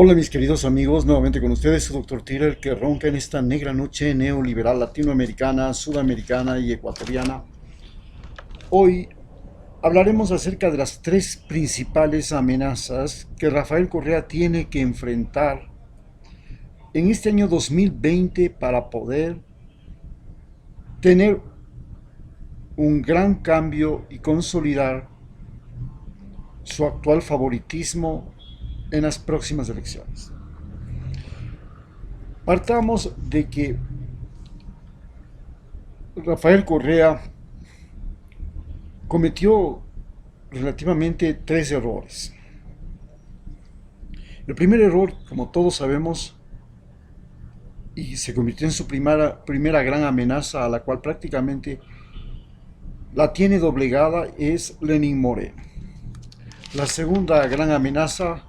Hola mis queridos amigos, nuevamente con ustedes su Dr. Tiller que ronca en esta negra noche neoliberal latinoamericana, sudamericana y ecuatoriana. Hoy hablaremos acerca de las tres principales amenazas que Rafael Correa tiene que enfrentar en este año 2020 para poder tener un gran cambio y consolidar su actual favoritismo en las próximas elecciones. Partamos de que Rafael Correa cometió relativamente tres errores. El primer error, como todos sabemos, y se convirtió en su primera gran amenaza a la cual prácticamente la tiene doblegada, es Lenín Moreno. La segunda gran amenaza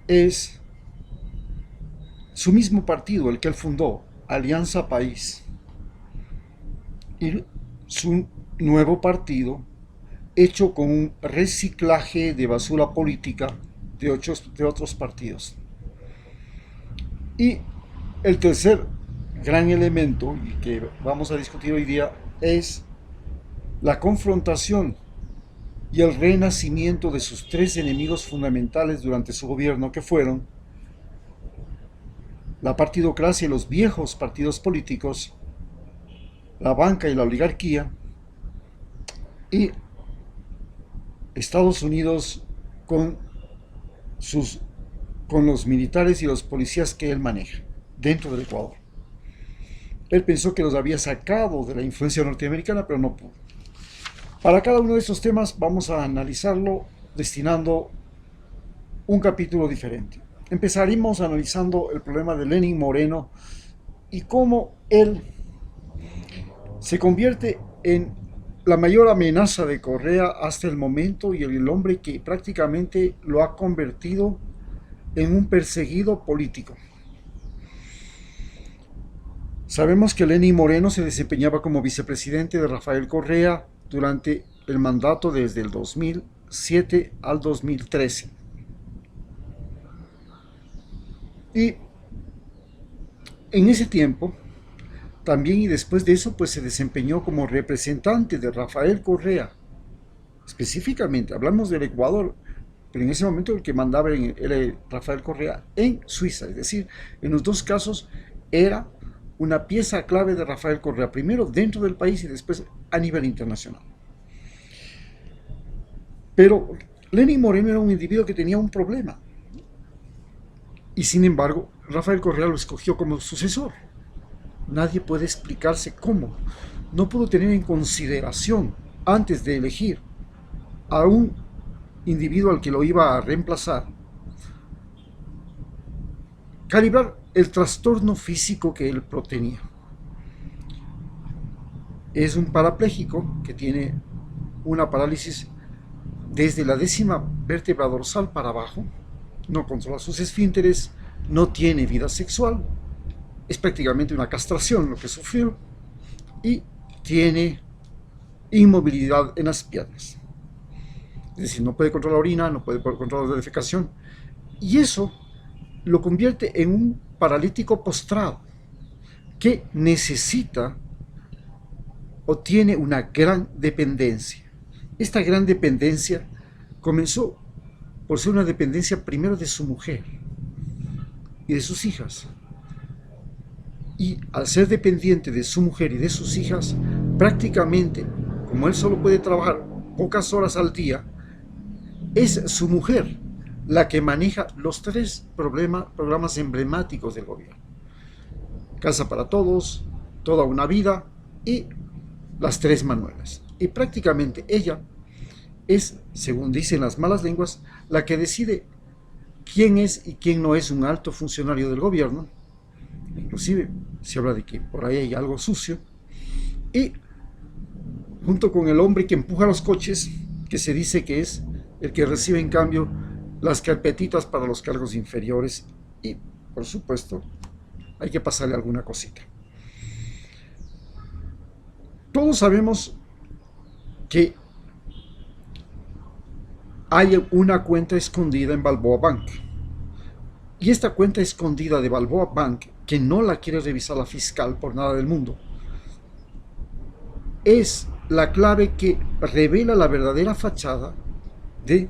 es su mismo partido, el que él fundó, Alianza País, y su nuevo partido hecho con un reciclaje de basura política de otros partidos. Y el tercer gran elemento y que vamos a discutir hoy día es la confrontación y el renacimiento de sus tres enemigos fundamentales durante su gobierno, que fueron la partidocracia y los viejos partidos políticos, la banca y la oligarquía, y Estados Unidos con sus con los militares y los policías que él maneja dentro del Ecuador. Él pensó que los había sacado de la influencia norteamericana, pero no pudo. Para cada uno de estos temas vamos a analizarlo destinando un capítulo diferente. Empezaremos analizando el problema de Lenín Moreno y cómo él se convierte en la mayor amenaza de Correa hasta el momento y el hombre que prácticamente lo ha convertido en un perseguido político. Sabemos que Lenín Moreno se desempeñaba como vicepresidente de Rafael Correa durante el mandato desde el 2007 al 2013. Y en ese tiempo, también y después de eso, pues se desempeñó como representante de Rafael Correa. Específicamente, hablamos del Ecuador, pero en ese momento el que mandaba era Rafael Correa en Suiza. Es decir, en los dos casos era una pieza clave de Rafael Correa, primero dentro del país y después a nivel internacional. Pero Lenín Moreno era un individuo que tenía un problema. Y sin embargo, Rafael Correa lo escogió como sucesor. Nadie puede explicarse cómo. No pudo tener en consideración, antes de elegir a un individuo al que lo iba a reemplazar, calibrar el trastorno físico que él tenía. Es un parapléjico que tiene una parálisis desde la 10ª vértebra dorsal para abajo, no controla sus esfínteres, no tiene vida sexual, es prácticamente una castración lo que sufrió, y tiene inmovilidad en las piernas. Es decir, no puede controlar la orina, no puede controlar la defecación, y eso lo convierte en un paralítico postrado que necesita o tiene una gran dependencia. Esta gran dependencia comenzó por ser una dependencia primero de su mujer y de sus hijas. Y al ser dependiente de su mujer y de sus hijas, prácticamente, como él solo puede trabajar pocas horas al día, es su mujer la que maneja los tres programas emblemáticos del gobierno: Casa para Todos, Toda una Vida y las tres Manuelas. Y prácticamente ella es, según dicen las malas lenguas, la que decide quién es y quién no es un alto funcionario del gobierno. Inclusive se habla de que por ahí hay algo sucio. Y junto con el hombre que empuja los coches, que se dice que es el que recibe en cambio las carpetitas para los cargos inferiores, y por supuesto hay que pasarle alguna cosita. Todos sabemos que hay una cuenta escondida en Balboa Bank, Y esta cuenta escondida de Balboa Bank, que no la quiere revisar la fiscal por nada del mundo, es la clave que revela la verdadera fachada de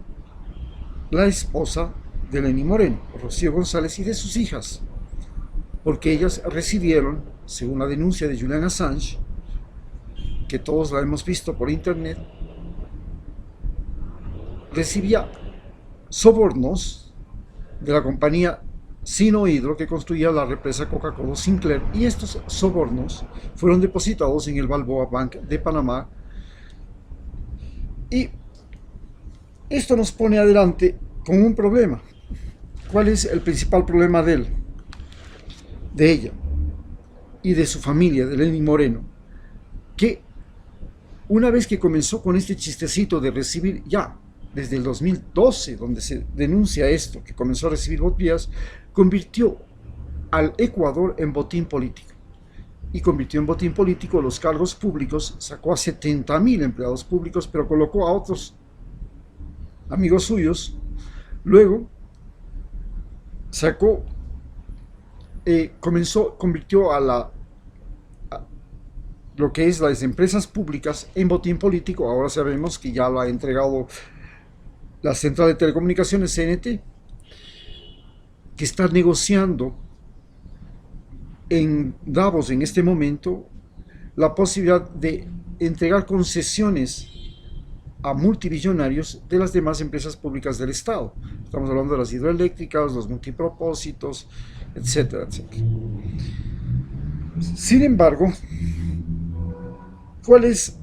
la esposa de Lenín Moreno, Rocío González, y de sus hijas, porque ellas recibieron, según la denuncia de Julian Assange, que todos la hemos visto por internet, recibía sobornos de la compañía Sinohydro que construía la represa Coca-Cola Sinclair, y estos sobornos fueron depositados en el Balboa Bank de Panamá. Y esto nos pone adelante con un problema. ¿Cuál es el principal problema de él, de ella y de su familia, de Lenín Moreno? Que una vez que comenzó con este chistecito de recibir, ya desde el 2012, donde se denuncia esto, que comenzó a recibir botías, convirtió al Ecuador en botín político. Y convirtió en botín político los cargos públicos, sacó a 70.000 empleados públicos, pero colocó a otros amigos suyos. Luego sacó, convirtió a lo que es las empresas públicas en botín político. Ahora sabemos que ya lo ha entregado la Central de Telecomunicaciones, CNT, que está negociando en Davos en este momento la posibilidad de entregar concesiones a multimillonarios de las demás empresas públicas del Estado. Estamos hablando de las hidroeléctricas, los multipropósitos, etcétera, etcétera. Sin embargo, ¿cuál es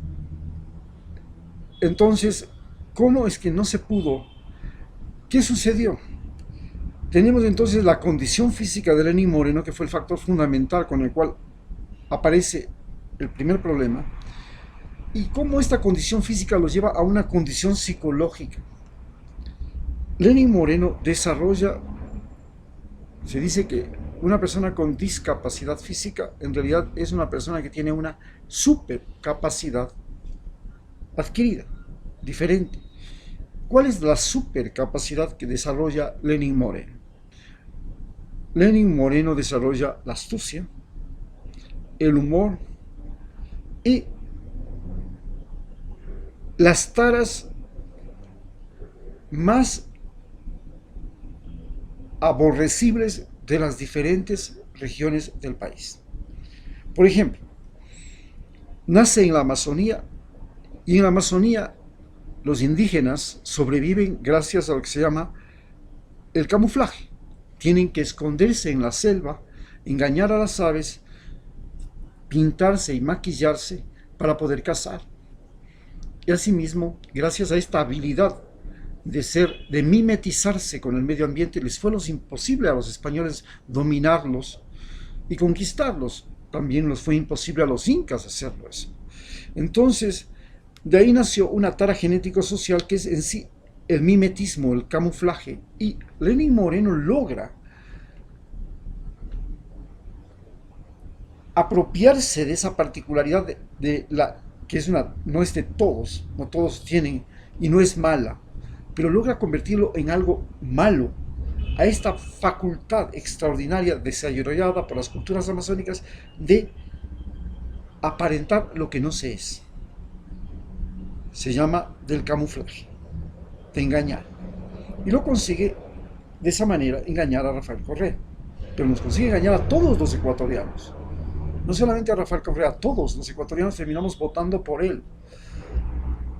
entonces, cómo es que no se pudo? ¿Qué sucedió? Tenemos entonces la condición física de Lenín Moreno, que fue el factor fundamental con el cual aparece el primer problema, y cómo esta condición física los lleva a una condición psicológica. Lenín Moreno desarrolla, se dice que una persona con discapacidad física en realidad es una persona que tiene una supercapacidad adquirida, diferente. ¿Cuál es la supercapacidad que desarrolla Lenín Moreno? Lenín Moreno desarrolla la astucia, el humor y las taras más aborrecibles de las diferentes regiones del país. Por ejemplo, nace en la Amazonía, y en la Amazonía los indígenas sobreviven gracias a lo que se llama el camuflaje. Tienen que esconderse en la selva, engañar a las aves, pintarse y maquillarse para poder cazar. Y asimismo, gracias a esta habilidad de mimetizarse con el medio ambiente, les fue imposible a los españoles dominarlos y conquistarlos. También les fue imposible a los incas hacerlo eso. Entonces, de ahí nació una tara genético-social que es en sí el mimetismo, el camuflaje, y Lenín Moreno logra apropiarse de esa particularidad que no es de todos, no todos tienen, y no es mala, pero logra convertirlo en algo malo, a esta facultad extraordinaria desarrollada por las culturas amazónicas de aparentar lo que no se es. Se llama del camuflaje, de engañar. Y lo consigue de esa manera, engañar a Rafael Correa. Pero nos consigue engañar a todos los ecuatorianos. No solamente a Rafael Correa, a todos los ecuatorianos terminamos votando por él.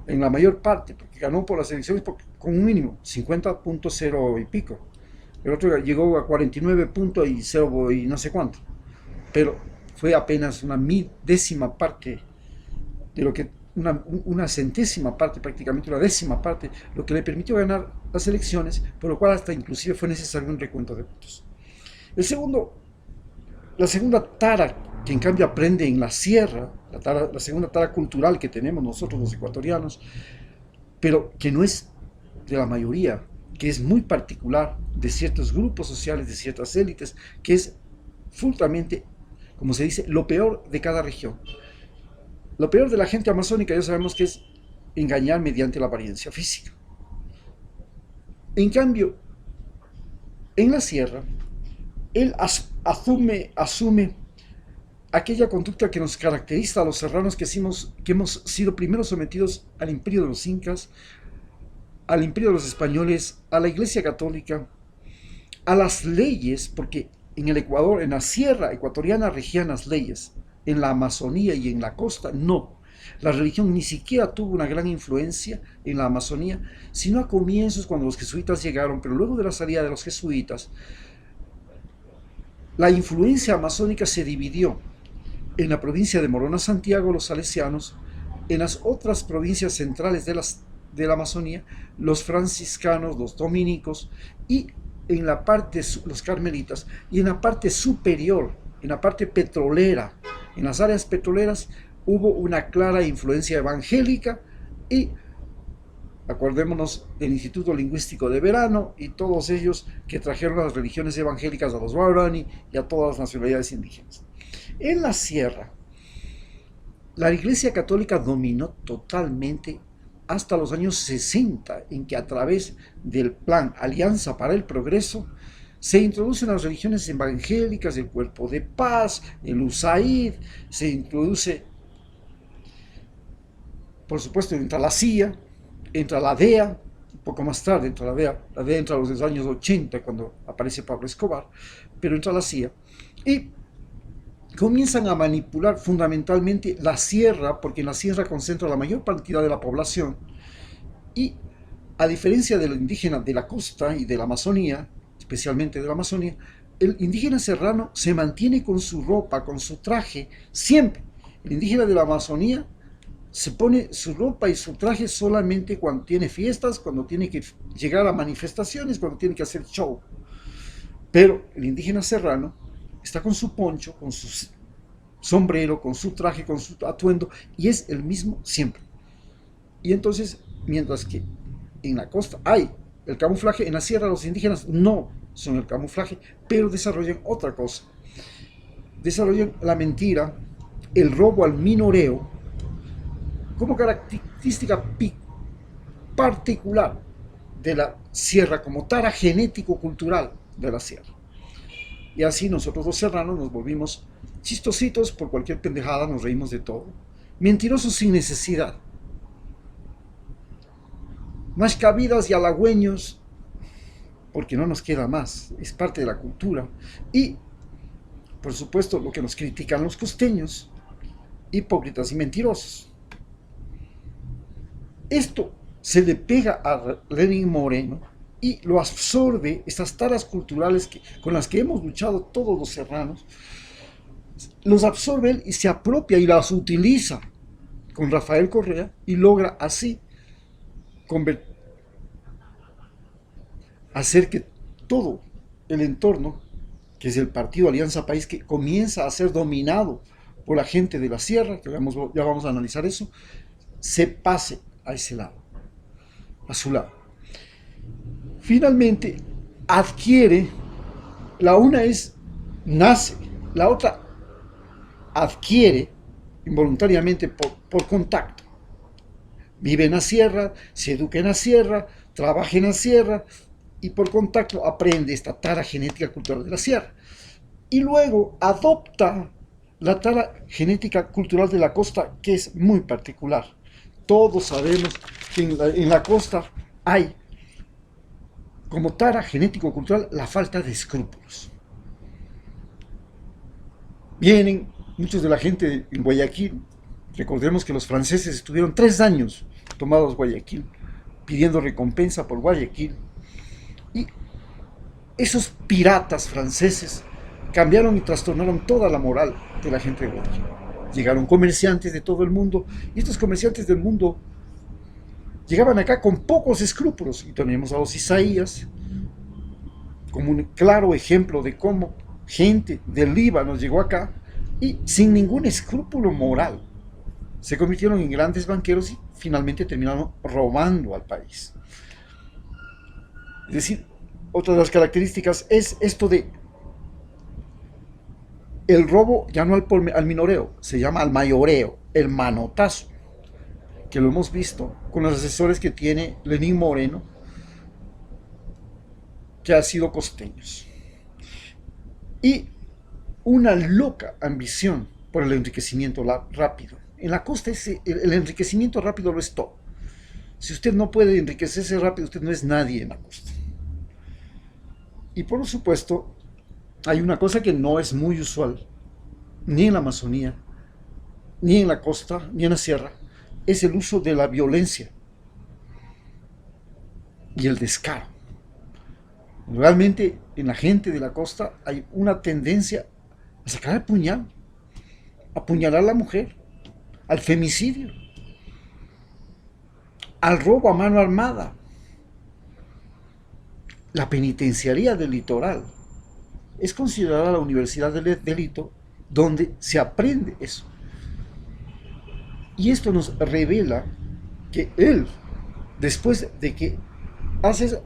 En la mayor parte, porque ganó por las elecciones con un mínimo, 50.0 y pico. El otro llegó a 49.0 y no sé cuánto. Pero fue apenas una décima parte de lo que una centésima parte, prácticamente una décima parte, lo que le permitió ganar las elecciones, por lo cual hasta inclusive fue necesario un recuento de votos. La segunda tara que en cambio aprende en la sierra, la segunda tara cultural que tenemos nosotros los ecuatorianos, pero que no es de la mayoría, que es muy particular de ciertos grupos sociales, de ciertas élites, que es fuertemente, como se dice, lo peor de cada región. Lo peor de la gente amazónica ya sabemos que es engañar mediante la apariencia física. En cambio, en la sierra, Él asume aquella conducta que nos caracteriza a los serranos que hemos sido primero sometidos al imperio de los incas, al imperio de los españoles, a la Iglesia Católica, a las leyes, porque en el Ecuador, en la sierra ecuatoriana regían las leyes, en la Amazonía y en la costa no. La religión ni siquiera tuvo una gran influencia en la Amazonía, sino a comienzos cuando los jesuitas llegaron, pero luego de la salida de los jesuitas, la influencia amazónica se dividió en la provincia de Morona Santiago, los salesianos, en las otras provincias centrales de la Amazonía, los franciscanos, los dominicos, y en la parte, los carmelitas, y en la parte superior, en la parte petrolera, en las áreas petroleras, hubo una clara influencia evangélica y acordémonos del Instituto Lingüístico de Verano y todos ellos que trajeron las religiones evangélicas a los Guarani y a todas las nacionalidades indígenas. En la sierra, la Iglesia Católica dominó totalmente hasta los años 60, en que a través del plan Alianza para el Progreso se introducen las religiones evangélicas, el Cuerpo de Paz, el USAID, se introduce, por supuesto, entra la CIA, entra la DEA, un poco más tarde entra la DEA entra a los años 80 cuando aparece Pablo Escobar, pero entra la CIA, y comienzan a manipular fundamentalmente la sierra, porque en la sierra concentra la mayor cantidad de la población, y a diferencia de los indígenas de la costa y de la Amazonía, especialmente de la Amazonía, el indígena serrano se mantiene con su ropa, con su traje, siempre. El indígena de la Amazonía se pone su ropa y su traje solamente cuando tiene fiestas, cuando tiene que llegar a manifestaciones, cuando tiene que hacer show. Pero el indígena serrano está con su poncho, con su sombrero, con su traje, con su atuendo, y es el mismo siempre. Y entonces, mientras que en la costa hay el camuflaje, en la sierra los indígenas no son el camuflaje, pero desarrollan otra cosa. Desarrollan la mentira, el robo al minoreo, como característica particular de la sierra, como tara genético-cultural de la sierra. Y así nosotros los serranos nos volvimos chistositos por cualquier pendejada, nos reímos de todo, mentirosos sin necesidad, mascavidas y halagüeños, porque no nos queda más, es parte de la cultura, y por supuesto lo que nos critican los costeños, hipócritas y mentirosos. Esto se le pega a Lenín Moreno y lo absorbe, estas taras culturales con las que hemos luchado todos los serranos, los absorbe él y se apropia y las utiliza con Rafael Correa y logra así hacer que todo el entorno, que es el partido Alianza País, que comienza a ser dominado por la gente de la sierra, que ya vamos a analizar eso, se pase a ese lado, a su lado. Finalmente adquiere, la una es nace, la otra adquiere involuntariamente por contacto. Vive en la sierra, se educa en la sierra, trabaja en la sierra y por contacto aprende esta tara genética cultural de la sierra. Y luego adopta la tara genética cultural de la costa, que es muy particular. Todos sabemos que en la costa hay como tara genético-cultural la falta de escrúpulos. Vienen muchos de la gente en Guayaquil, recordemos que los franceses estuvieron 3 años tomados Guayaquil, pidiendo recompensa por Guayaquil, y esos piratas franceses cambiaron y trastornaron toda la moral de la gente de Guayaquil. Llegaron comerciantes de todo el mundo, y estos comerciantes del mundo llegaban acá con pocos escrúpulos, y tenemos a los Isaías como un claro ejemplo de cómo gente del Líbano llegó acá y sin ningún escrúpulo moral se convirtieron en grandes banqueros y finalmente terminaron robando al país. Es decir, otra de las características es esto de el robo ya no al minoreo, se llama al mayoreo, el manotazo, que lo hemos visto con los asesores que tiene Lenín Moreno, que han sido costeños. y una loca ambición por el enriquecimiento rápido. En la costa el enriquecimiento rápido lo es todo. Si usted no puede enriquecerse rápido, usted no es nadie en la costa. Y por supuesto, hay una cosa que no es muy usual, ni en la Amazonía, ni en la costa, ni en la sierra, es el uso de la violencia y el descaro. Realmente en la gente de la costa hay una tendencia a sacar el puñal, a apuñalar a la mujer, al femicidio, al robo a mano armada. La penitenciaría del litoral es considerada la universidad del delito donde se aprende eso. Y esto nos revela que él, después de que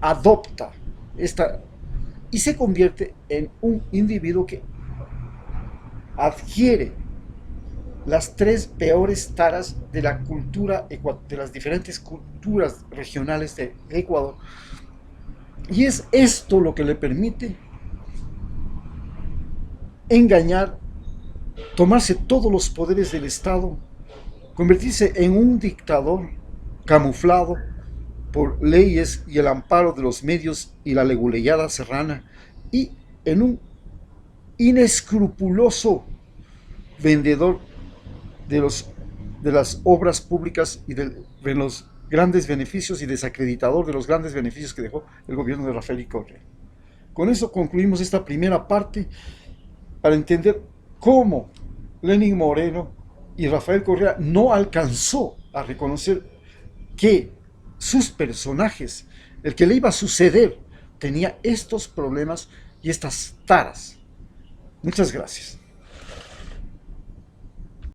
adopta esta y se convierte en un individuo que adquiere las tres peores taras de la cultura, de las diferentes culturas regionales de Ecuador. Y es esto lo que le permite engañar, tomarse todos los poderes del Estado, convertirse en un dictador camuflado por leyes y el amparo de los medios y la leguleyada serrana, y en un inescrupuloso vendedor de las obras públicas y de los grandes beneficios y desacreditador de los grandes beneficios que dejó el gobierno de Rafael Correa. Con eso concluimos esta primera parte para entender cómo Lenín Moreno y Rafael Correa no alcanzó a reconocer que sus personajes, el que le iba a suceder, tenía estos problemas y estas taras. Muchas gracias.